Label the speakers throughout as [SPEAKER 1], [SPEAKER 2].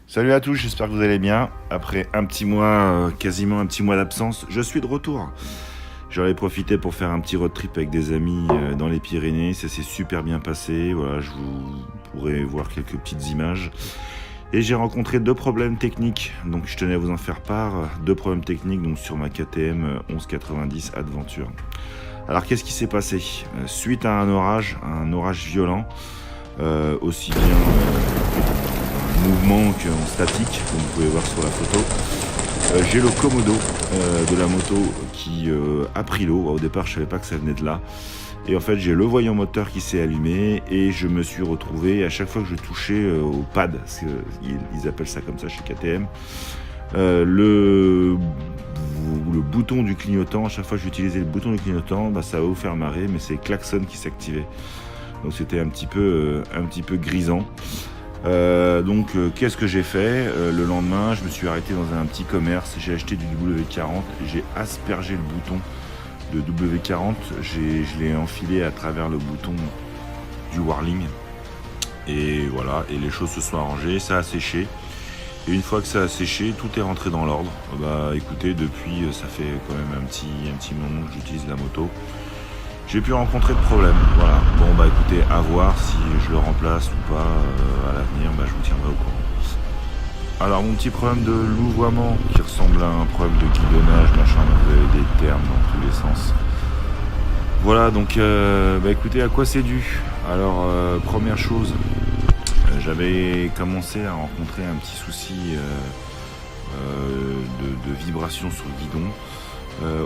[SPEAKER 1] Salut à tous, j'espère que vous allez bien. Après un petit mois, quasiment un petit mois d'absence, je suis de retour. J'en ai profité pour faire un petit road trip avec des amis dans les Pyrénées. Ça s'est super bien passé. Voilà, je vous pourrez voir quelques petites images. Et j'ai rencontré deux problèmes techniques, donc je tenais à vous en faire part. Deux problèmes techniques donc sur ma KTM 1190 Adventure. Alors qu'est-ce qui s'est passé? Suite à un orage violent, aussi bien mouvement qu'en statique, comme vous pouvez voir sur la photo. J'ai le commodo de la moto qui a pris l'eau. Au départ, je savais pas que ça venait de là. Et en fait, j'ai le voyant moteur qui s'est allumé et je me suis retrouvé à chaque fois que je touchais au pad, parce qu'ils appellent ça comme ça chez KTM, le bouton du clignotant. À chaque fois que j'utilisais le bouton du clignotant, ça va vous faire marrer, mais c'est le klaxon qui s'activait. Donc c'était un petit peu grisant. Qu'est-ce que j'ai fait? Le lendemain, je me suis arrêté dans un petit commerce, j'ai acheté du W40, j'ai aspergé le bouton de W40, je l'ai enfilé à travers le bouton du Whirling, et voilà, et les choses se sont arrangées, ça a séché, et une fois que ça a séché, tout est rentré dans l'ordre. Écoutez, depuis, ça fait quand même un petit moment que j'utilise la moto. J'ai pu rencontrer de problèmes, voilà. Écoutez, à voir si je le remplace ou pas à l'avenir, je vous tiendrai au courant. Alors mon petit problème de louvoiement qui ressemble à un problème de guidonnage, vous avez des termes dans tous les sens. Voilà, donc écoutez, à quoi c'est dû? Alors première chose, j'avais commencé à rencontrer un petit souci de vibration sur le guidon.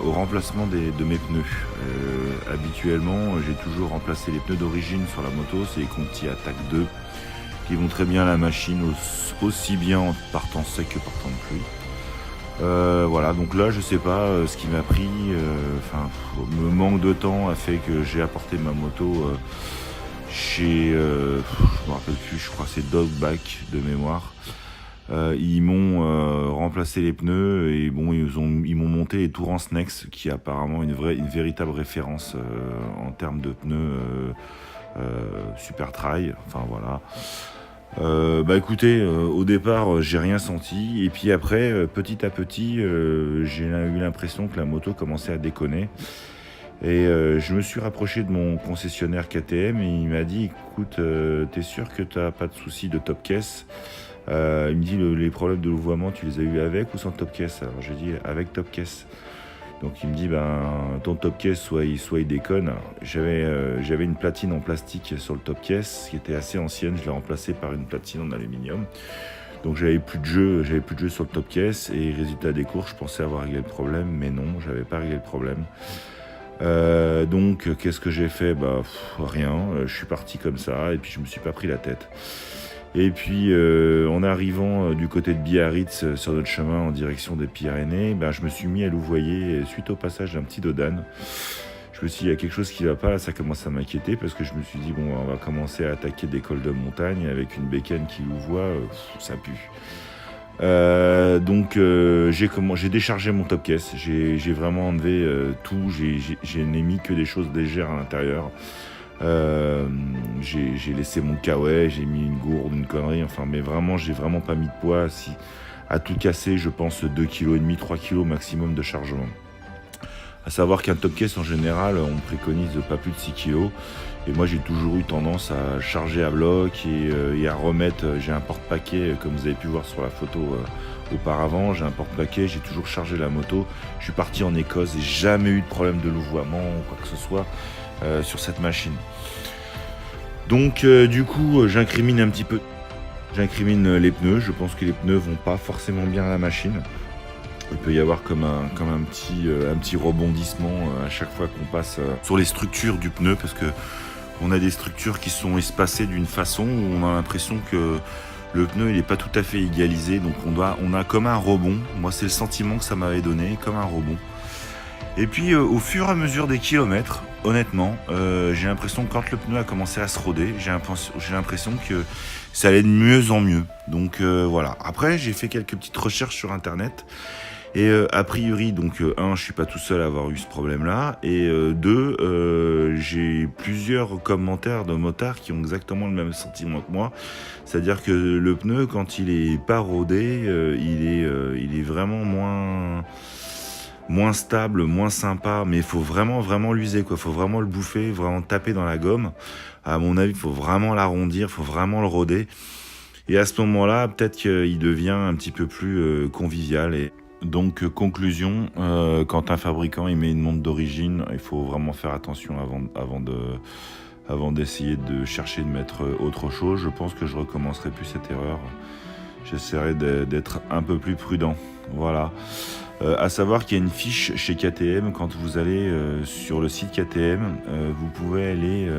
[SPEAKER 1] Au remplacement de mes pneus. Habituellement, j'ai toujours remplacé les pneus d'origine sur la moto, c'est les Conti Attack 2, qui vont très bien à la machine, aussi bien en partant sec que partant de pluie. Voilà, donc là, je sais pas ce qui m'a pris, le manque de temps a fait que j'ai apporté ma moto chez, je me rappelle plus, je crois que c'est Dogback de mémoire. Ils m'ont remplacé les pneus et ils m'ont monté les Tourance Next, qui est apparemment une véritable référence en termes de pneus super trail. Enfin voilà. Écoutez, au départ j'ai rien senti et puis après petit à petit j'ai eu l'impression que la moto commençait à déconner. Et je me suis rapproché de mon concessionnaire KTM et il m'a dit écoute, t'es sûr que t'as pas de soucis de top caisse? Il me dit les problèmes de louvoiement tu les as eu avec ou sans top caisse? Alors j'ai dit avec top caisse. Donc il me dit ton top caisse soit il déconne. J'avais une platine en plastique sur le top caisse qui était assez ancienne, je l'ai remplacée par une platine en aluminium. Donc j'avais plus de jeu sur le top caisse et résultat des courses, je pensais avoir réglé le problème, mais non, j'avais pas réglé le problème. Qu'est-ce que j'ai fait? Rien, je suis parti comme ça et puis je me suis pas pris la tête. Et puis en arrivant du côté de Biarritz sur notre chemin en direction des Pyrénées, je me suis mis à louvoyer suite au passage d'un petit dodane. Je me suis dit il y a quelque chose qui va pas, ça commence à m'inquiéter parce que je me suis dit on va commencer à attaquer des cols de montagne avec une bécane qui louvoie, ça pue. J'ai déchargé mon top caisse, j'ai vraiment enlevé tout, j'ai n'ai mis que des choses légères à l'intérieur. J'ai laissé mon kawaii, j'ai mis une gourde, une connerie, mais vraiment j'ai vraiment pas mis de poids. Si à tout casser, je pense 2,5 kg, 3 kg maximum de chargement. À savoir qu'un top case en général, on préconise pas plus de 6 kg. Et moi j'ai toujours eu tendance à charger à bloc et à remettre. J'ai un porte-paquet, comme vous avez pu voir sur la photo auparavant. J'ai un porte-paquet, j'ai toujours chargé la moto. Je suis parti en Écosse et jamais eu de problème de louvoiement ou quoi que ce soit sur cette machine. Donc du coup j'incrimine un petit peu. J'incrimine les pneus. Je pense que les pneus vont pas forcément bien à la machine. Il peut y avoir comme un petit rebondissement à chaque fois qu'on passe sur les structures du pneu, parce que on a des structures qui sont espacées d'une façon où on a l'impression que le pneu il est pas tout à fait égalisé, donc on a comme un rebond. Moi c'est le sentiment que ça m'avait donné, comme un rebond. Et puis au fur et à mesure des kilomètres, honnêtement, j'ai l'impression que quand le pneu a commencé à se roder, j'ai l'impression que ça allait de mieux en mieux. Donc voilà. Après j'ai fait quelques petites recherches sur internet. Et a priori, donc je suis pas tout seul à avoir eu ce problème-là, et deux, j'ai plusieurs commentaires de motards qui ont exactement le même sentiment que moi. C'est-à-dire que le pneu, quand il est pas rodé, il est vraiment moins stable, moins sympa, mais il faut vraiment l'user, quoi. Faut vraiment le bouffer, vraiment taper dans la gomme. À mon avis, il faut vraiment l'arrondir, il faut vraiment le roder. Et à ce moment-là, peut-être qu'il devient un petit peu plus convivial. Et donc, conclusion, quand un fabricant il met une montre d'origine, il faut vraiment faire attention avant d'essayer de chercher de mettre autre chose. Je pense que je recommencerai plus cette erreur. J'essaierai d'être un peu plus prudent. Voilà. À savoir qu'il y a une fiche chez KTM. Quand vous allez sur le site KTM, vous pouvez aller...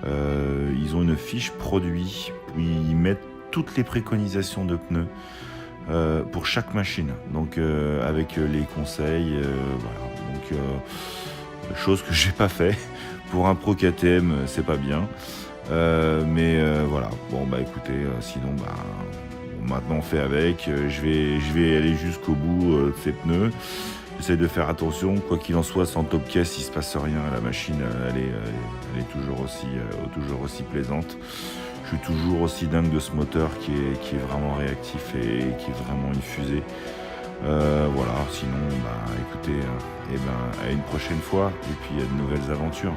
[SPEAKER 1] ils ont une fiche produit où ils mettent toutes les préconisations de pneus pour chaque machine. Donc avec les conseils, voilà. Donc chose que j'ai pas fait. Pour un pro KTM, c'est pas bien. Mais voilà. Bon bah écoutez, sinon maintenant on fait avec. Je vais aller jusqu'au bout de ces pneus. J'essaie de faire attention, quoi qu'il en soit, sans top case, il se passe rien. La machine, elle est toujours aussi plaisante. Je suis toujours aussi dingue de ce moteur qui est vraiment réactif et qui est vraiment infusé. Voilà, sinon, écoutez, à une prochaine fois et puis à de nouvelles aventures.